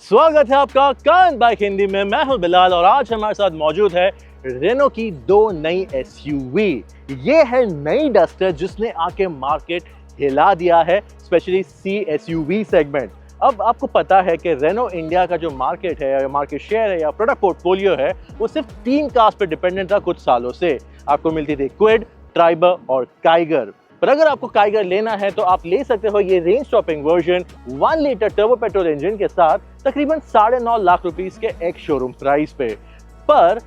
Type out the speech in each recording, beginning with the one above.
स्वागत है आपका कान बाइक हिंदी में। मैं हूं बिलाल और आज हमारे साथ मौजूद है रेनो की दो नई एसयूवी। ये है नई डस्टर जिसने आके मार्केट हिला दिया है, स्पेशली सी एसयूवी सेगमेंट। अब आपको पता है कि रेनो इंडिया का जो मार्केट है या मार्केट शेयर है या प्रोडक्ट पोर्टफोलियो है वो सिर्फ 3 कार्स पे डिपेंडेंट था कुछ सालों से। आपको मिलती थी क्विड, ट्राइबर और काइगर। पर अगर आपको काइगर लेना है तो आप ले सकते हो ये range topping version 1 litre turbo petrol engine के साथ तकरीबन 9.5 लाख रुपीस के एक शोरूम प्राइस पे। पर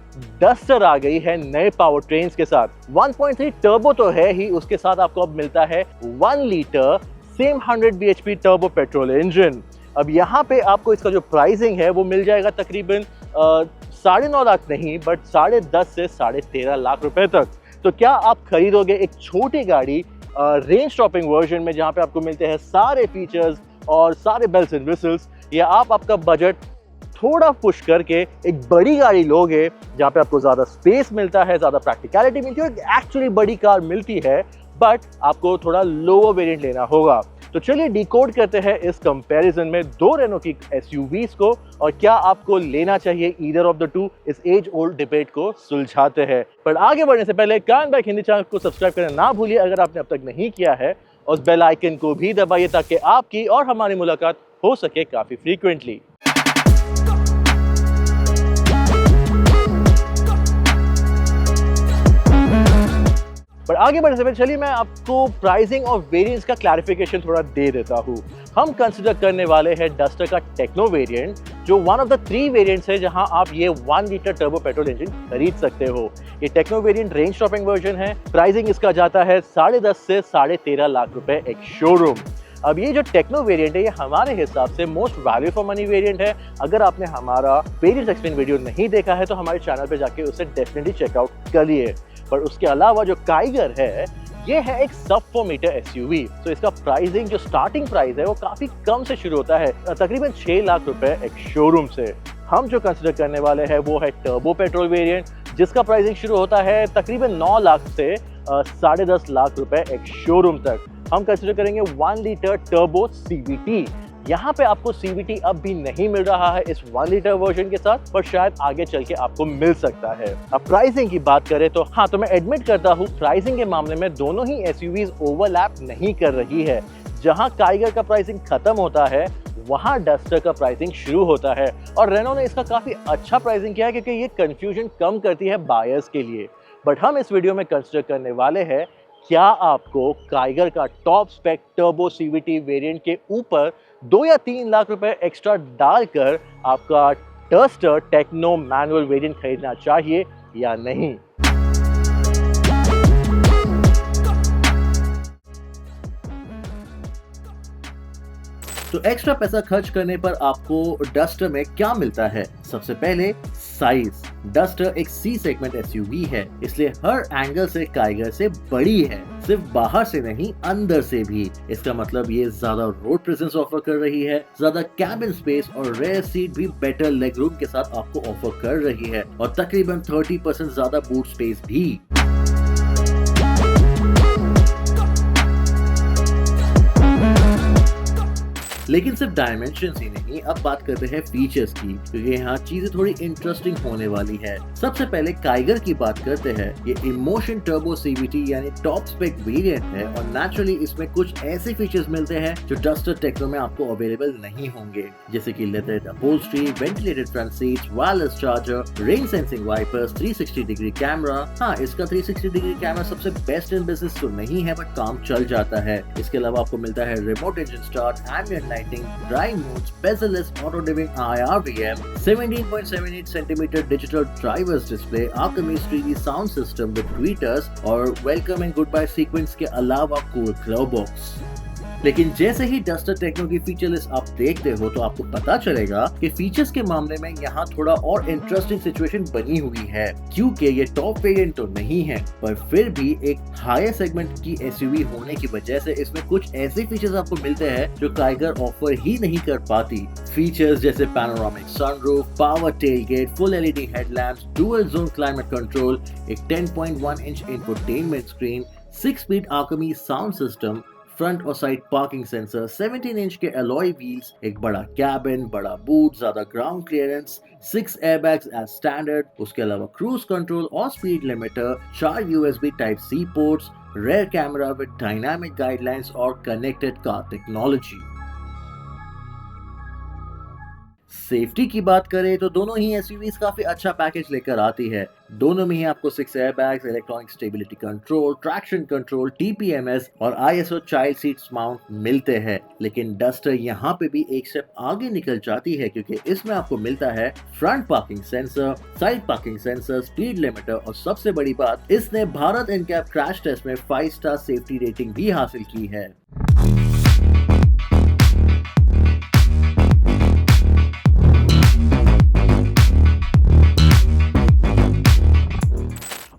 डस्टर आ गई है नए पावर ट्रेन्स के साथ। 1.3 टर्बो तो है ही, उसके साथ आपको अब मिलता है 1 litre same 100 bhp turbo petrol engine. अब यहाँ पे आपको इसका जो प्राइसिंग है वो मिल जाएगा तकरीबन 9.5 लाख नहीं बट 10.5 से 13.5 लाख रुपए तक। तो क्या आप खरीदोगे एक छोटी गाड़ी रेंज टॉपिंग वर्जन में जहाँ पे आपको मिलते हैं सारे फीचर्स और सारे बेल्स एंड व्हिसल्स, या आप आपका बजट थोड़ा पुश करके एक बड़ी गाड़ी लोगे जहाँ पे आपको ज़्यादा स्पेस मिलता है, ज़्यादा प्रैक्टिकलिटी मिलती है, एक्चुअली बड़ी कार मिलती है बट आपको थोड़ा लोअर वेरिएंट लेना होगा। तो चलिए डिकोड करते हैं इस कंपैरिजन में दो रेनो की एसयूवीज को और क्या आपको लेना चाहिए ईदर ऑफ द टू। इस एज ओल्ड डिबेट को सुलझाते हैं। पर आगे बढ़ने से पहले कान बाइक हिंदी चैनल को सब्सक्राइब करना ना भूलिए अगर आपने अब तक नहीं किया है, और उस बेल आइकन को भी दबाइए ताकि आपकी और हमारी मुलाकात हो सके काफी फ्रीक्वेंटली। पर आगे बढ़ने से पहले चलिए मैं आपको प्राइसिंग और वेरिएंट्स का क्लैरिफिकेशन थोड़ा दे देता हूँ। हम कंसिडर करने वाले हैं डस्टर का टेक्नो वेरिएंट, जो वन ऑफ द 3 वेरिएंट्स है जहां आप ये 1 लीटर टर्बो पेट्रोल इंजन खरीद सकते हो। ये techno variant range topping version है। प्राइसिंग इसका जाता है 10.5 से 13.5 लाख रुपए एक शोरूम। अब ये जो टेक्नो वेरिएंट है ये हमारे हिसाब से most value for money variant है। अगर आपने हमारा वेरिएंट एक्सप्लेन वीडियो नहीं देखा है तो हमारे चैनल पे जाके उसे डेफिनेटली चेकआउट करिए। पर उसके अलावा जो काइगर है ये है एक सब 4 मीटर एसयूवी। तो इसका प्राइसिंग जो स्टार्टिंग प्राइस है वो काफी कम से शुरू होता है, तकरीबन 6 लाख रुपए एक शोरूम से। हम जो कंसिडर करने वाले हैं वो है टर्बो पेट्रोल वेरिएंट, जिसका प्राइसिंग शुरू होता है तकरीबन 9 लाख से 10.5 लाख रुपए एक शोरूम तक। हम कंसिडर करेंगे 1 लीटर टर्बो सीवीटी। यहाँ पे आपको सीवीटी अब भी नहीं मिल रहा है इस 1 लीटर वर्जन के साथ, पर शायद आगे चल के आपको मिल सकता है। अब प्राइसिंग की बात करें तो हाँ, तो मैं एडमिट करता हूँ प्राइसिंग के मामले में दोनों ही एसयूवीज ओवरलैप नहीं कर रही है। जहाँ काइगर का प्राइसिंग खत्म होता है वहाँ डस्टर का प्राइसिंग शुरू होता है, और रेनो ने इसका काफी अच्छा प्राइसिंग किया है क्योंकि ये कंफ्यूजन कम करती है बायर्स के लिए। बट हम इस वीडियो में कंसिडर करने वाले हैं क्या आपको काइगर का top spec turbo CVT variant के ऊपर 2 या 3 लाख रुपए एक्स्ट्रा डालकर आपका डस्टर टेक्नो मैनुअल वेरिएंट खरीदना चाहिए या नहीं। तो एक्स्ट्रा पैसा खर्च करने पर आपको डस्टर में क्या मिलता है? सबसे पहले साइज। डस्टर एक सी सेगमेंट एसयूवी है, इसलिए हर एंगल से काइगर से बड़ी है, सिर्फ बाहर से नहीं अंदर से भी। इसका मतलब ये ज्यादा रोड प्रेजेंस ऑफर कर रही है, ज्यादा कैबिन स्पेस और रेयर सीट भी बेटर लेग रूम के साथ आपको ऑफर कर रही है, और तकरीबन 30% ज्यादा बूट स्पेस भी। लेकिन सिर्फ डायमेंशंस ही नहीं, अब बात करते हैं फीचर्स की, क्योंकि यहाँ चीजें थोड़ी इंटरेस्टिंग होने वाली है। सबसे पहले काइगर की बात करते हैं। ये इमोशन टर्बो सीवीटी यानी टॉप स्पेक वेरिएंट है, और नेचुरली इसमें कुछ ऐसे फीचर्स मिलते हैं जो डस्टर टेक्नो में आपको अवेलेबल नहीं होंगे, जैसे कि leather upholstery, ventilated front seats, wireless charger, rain sensing wipers, 360 degree camera. हाँ, इसका 360 डिग्री कैमरा सबसे बेस्ट इन बिजनेस तो नहीं है बट काम चल जाता है। इसके अलावा आपको मिलता है remote engine start, ambient drive modes, bezel-less auto-dimming IRVM, 17.78 cm digital driver's display, Alchemist 3D sound system with tweeters और welcome and goodbye sequence के अलावा cool glove box। लेकिन जैसे ही डस्टर टेक्नो की फीचर लिस्ट आप देखते हो तो आपको पता चलेगा कि फीचर्स के मामले में यहाँ थोड़ा और इंटरेस्टिंग सिचुएशन बनी हुई है, क्योंकि ये टॉप वेरिएंट तो नहीं है पर फिर भी एक हायर सेगमेंट की एसयूवी होने की वजह से इसमें कुछ ऐसे फीचर्स आपको मिलते हैं जो काइगर ऑफर ही नहीं कर पाती। फीचर्स जैसे panoramic sunroof, power tailgate, full LED headlamps, dual zone climate control, एक 10.1 inch infotainment screen, 6 speed Alchemy sound system, front और साइड पार्किंग सेंसर, 17 इंच के अलॉय व्हील्स, एक बड़ा कैबिन, बड़ा बूट, ज्यादा ground clearance, 6 airbags as standard, उसके अलावा cruise control और speed limiter, 4 USB type C ports, rear camera with dynamic guidelines और कनेक्टेड कार टेक्नोलॉजी। सेफ्टी की बात करें तो दोनों ही एसयूवीज काफी अच्छा पैकेज लेकर आती है। दोनों में ही आपको 6 airbags, electronic stability control, traction control, TPMS और ISO चाइल्ड सीट्स माउंट मिलते हैं। लेकिन डस्टर यहाँ पे भी एक स्टेप आगे निकल जाती है, क्योंकि इसमें आपको मिलता है front parking sensor, side parking sensor, speed limiter और सबसे बड़ी बात, इसने भारत NCAP क्रैश टेस्ट में 5 स्टार सेफ्टी रेटिंग भी हासिल की है।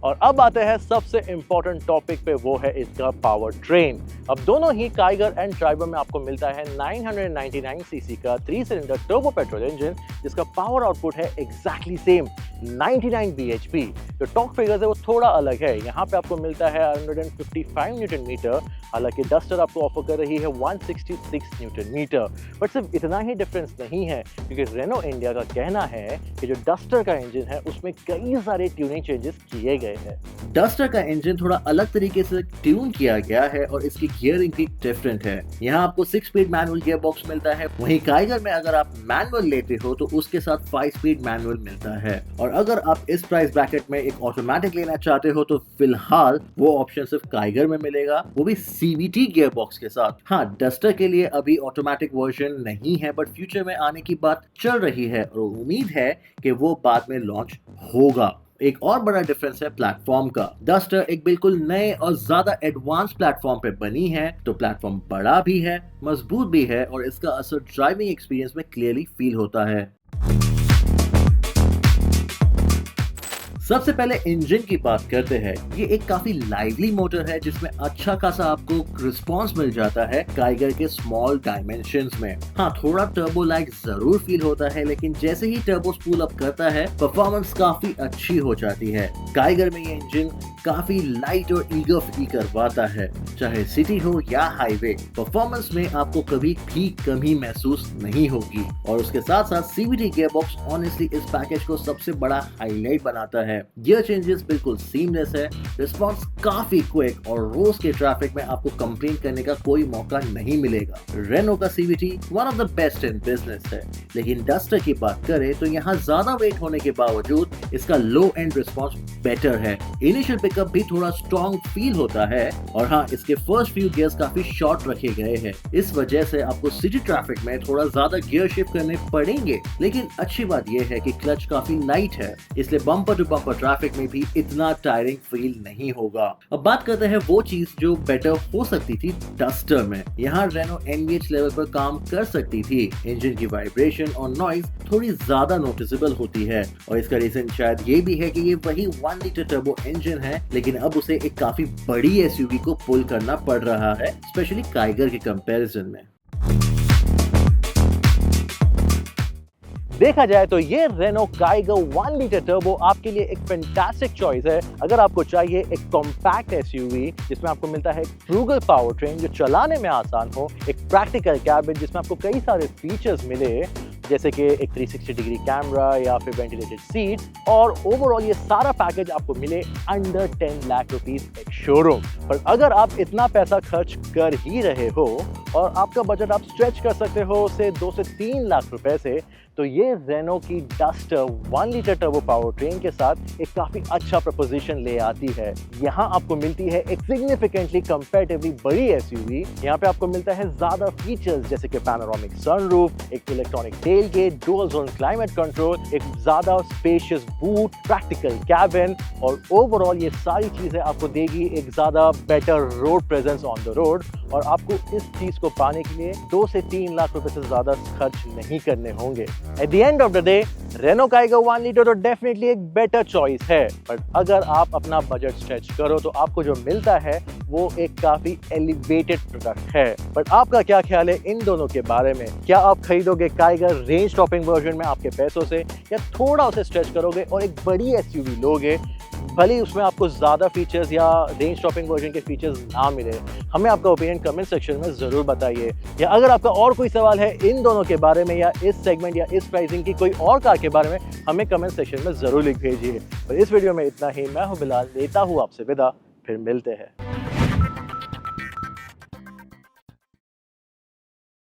और अब आते हैं सबसे इंपॉर्टेंट टॉपिक पे, वो है इसका पावर ट्रेन। अब दोनों ही टाइगर एंड ट्राइबर में आपको मिलता है 999 सीसी का 3 सिलेंडर टर्बो पेट्रोल इंजन, जिसका पावर आउटपुट है एग्जैक्टली सेम 99 bhp। जो टॉर्क फिगर्स है वो थोड़ा अलग है। यहाँ पे आपको मिलता है 155 न्यूटन मीटर, हालांकि डस्टर आपको ऑफर कर रही है 166 न्यूटन मीटर। बट सिर्फ इतना ही डिफरेंस नहीं है, क्योंकि रेनो इंडिया का कहना है कि जो डस्टर का इंजन है उसमें कई सारे ट्यूनिंग चेंजेस किए गए हैं। डस्टर का इंजन थोड़ा अलग तरीके से ट्यून किया गया है और इसकी गियरिंग भी डिफरेंट है। यहाँ आपको 6 स्पीड मैनुअल गियर बॉक्स मिलता है, वहीं काइगर में अगर आप मैनुअल लेते हो तो उसके साथ 5 स्पीड मैनुअल मिलता है। और अगर आप इस प्राइस ब्रैकेट में एक ऑटोमेटिक लेना चाहते हो तो फिलहाल वो ऑप्शन सिर्फ काइगर में मिलेगा, वो भी CVT गियर बॉक्स के साथ। हाँ, डस्टर के लिए अभी ऑटोमेटिक वर्जन नहीं है, बट फ्यूचर में आने की बात चल रही है और उम्मीद है कि वो बाद में लॉन्च होगा। एक और बड़ा डिफरेंस है प्लेटफॉर्म का। डस्टर एक बिल्कुल नए और ज्यादा एडवांस प्लेटफॉर्म पे बनी है, तो प्लेटफॉर्म बड़ा भी है, मजबूत भी है और इसका असर ड्राइविंग एक्सपीरियंस में क्लियरली फील होता है। सबसे पहले इंजन की बात करते हैं। ये एक काफी लाइवली मोटर है जिसमें अच्छा खासा आपको रिस्पॉन्स मिल जाता है काइगर के स्मॉल डायमेंशंस में। हाँ, थोड़ा टर्बो लैग जरूर फील होता है, लेकिन जैसे ही टर्बो स्पूल अप करता है परफॉर्मेंस काफी अच्छी हो जाती है। काइगर में ये इंजन काफी लाइट और ईगर फील करवाता है, चाहे सिटी हो या हाईवे। परफॉर्मेंस में आपको कभी भी कमी महसूस नहीं होगी और उसके साथ साथ CVT गियर बॉक्स ऑनेस्टली इस पैकेज को सबसे बड़ा हाईलाइट बनाता है। गियर चेंजेस बिल्कुल सीमलेस है, रिस्पॉन्स काफी क्विक और रोज के ट्रैफिक में आपको कंप्लेन करने का कोई मौका नहीं मिलेगा। रेनो का CVT one of the best in business है, लेकिन डस्टर की बात करें तो यहाँ ज्यादा वेट होने के बावजूद इसका लो एंड रिस्पॉन्स बेटर है। इनिशियल पिकअप भी थोड़ा स्ट्रॉन्ग फील होता है और हाँ, इसके फर्स्ट फ्यू गियर्स काफी शॉर्ट रखे गए हैं। इस वजह से आपको सिटी ट्रैफिक में थोड़ा ज्यादा गियर शिफ्ट करने पड़ेंगे, लेकिन अच्छी बात यह है कि क्लच काफी लाइट है, इसलिए बम्पर टू बम्पर ट्रैफिक में भी इतना टायरिंग फील नहीं होगा। अब बात करते हैं वो चीज जो बेटर हो सकती थी डस्टर में। यहाँ रेनो NVH लेवल पर काम कर सकती थी। इंजन की वाइब्रेशन और नॉइज थोड़ी ज्यादा नोटिसेबल होती है और इसका रीजन शायद ये भी है कि ये वही 1 लीटर टर्बो इंजन है, लेकिन अब उसे एक काफी बड़ी SUV को पुल करना पड़ रहा है, स्पेशली काइगर के कंपैरिजन में। देखा जाए तो ये रेनो काइगर 1 लीटर टर्बो आपके लिए एक फैंटास्टिक चॉइस है। अगर आपको चाहिए एक कॉम्पैक्ट SUV जिसमें आपको मिलता है फ्रूगल पावर ट्रेन जो चलाने में आसान हो, एक प्रैक्टिकल कैबिन जिसमें आपको कई सारे फीचर्स मिले, जैसे कि एक 360 डिग्री कैमरा या फिर वेंटिलेटेड सीट्स, और ओवरऑल ये सारा पैकेज आपको मिले अंडर 10 लाख रुपीस एक शोरूम पर। अगर आप इतना पैसा खर्च कर ही रहे हो और आपका बजट आप स्ट्रेच कर सकते हो उसे 2 से 3 लाख रुपए से, तो ये रेनो की duster 1 litre turbo power train के साथ एक काफी अच्छा प्रपोजिशन ले आती है। यहाँ आपको मिलती है एक सिग्निफिकेंटली कंपैरेटिवली बड़ी SUV। यहाँ पे आपको मिलता है ज्यादा फीचर्स जैसे कि पैनोरामिक सनरूफ, एक electronic tailgate, dual zone climate control, एक ज्यादा स्पेशियस बूट, प्रैक्टिकल कैबिन, और ओवरऑल ये सारी चीजें आपको देगी एक ज्यादा better road presence on the road. और आपको इस चीज को पाने के लिए 2 से 3 लाख रुपए से ज्यादा खर्च नहीं करने होंगे। At the end of the day Renault Kiger 1 litre तो डेफिनेटली एक बेटर चॉइस है, बट अगर आप अपना बजट स्ट्रेच करो तो आपको जो मिलता है वो एक काफी एलिवेटेड प्रोडक्ट है। बट आपका क्या ख्याल है इन दोनों के बारे में? क्या आप खरीदोगे काइगर रेंज टॉपिंग वर्जन में आपके पैसों से, या थोड़ा उसे स्ट्रेच करोगे और एक बड़ी SUV लोगे भले ही उसमें आपको ज़्यादा फीचर्स या रेंज टॉपिंग वर्जन के फीचर्स ना मिले, हमें आपका ओपिनियन कमेंट सेक्शन में ज़रूर बताइए। या अगर आपका और कोई सवाल है इन दोनों के बारे में या इस सेगमेंट या इस प्राइसिंग की कोई और कार के बारे में, हमें कमेंट सेक्शन में ज़रूर लिख भेजिए। और इस वीडियो में इतना ही। मैं हूँ बिलाल, लेता हूँ आपसे विदा, फिर मिलते हैं।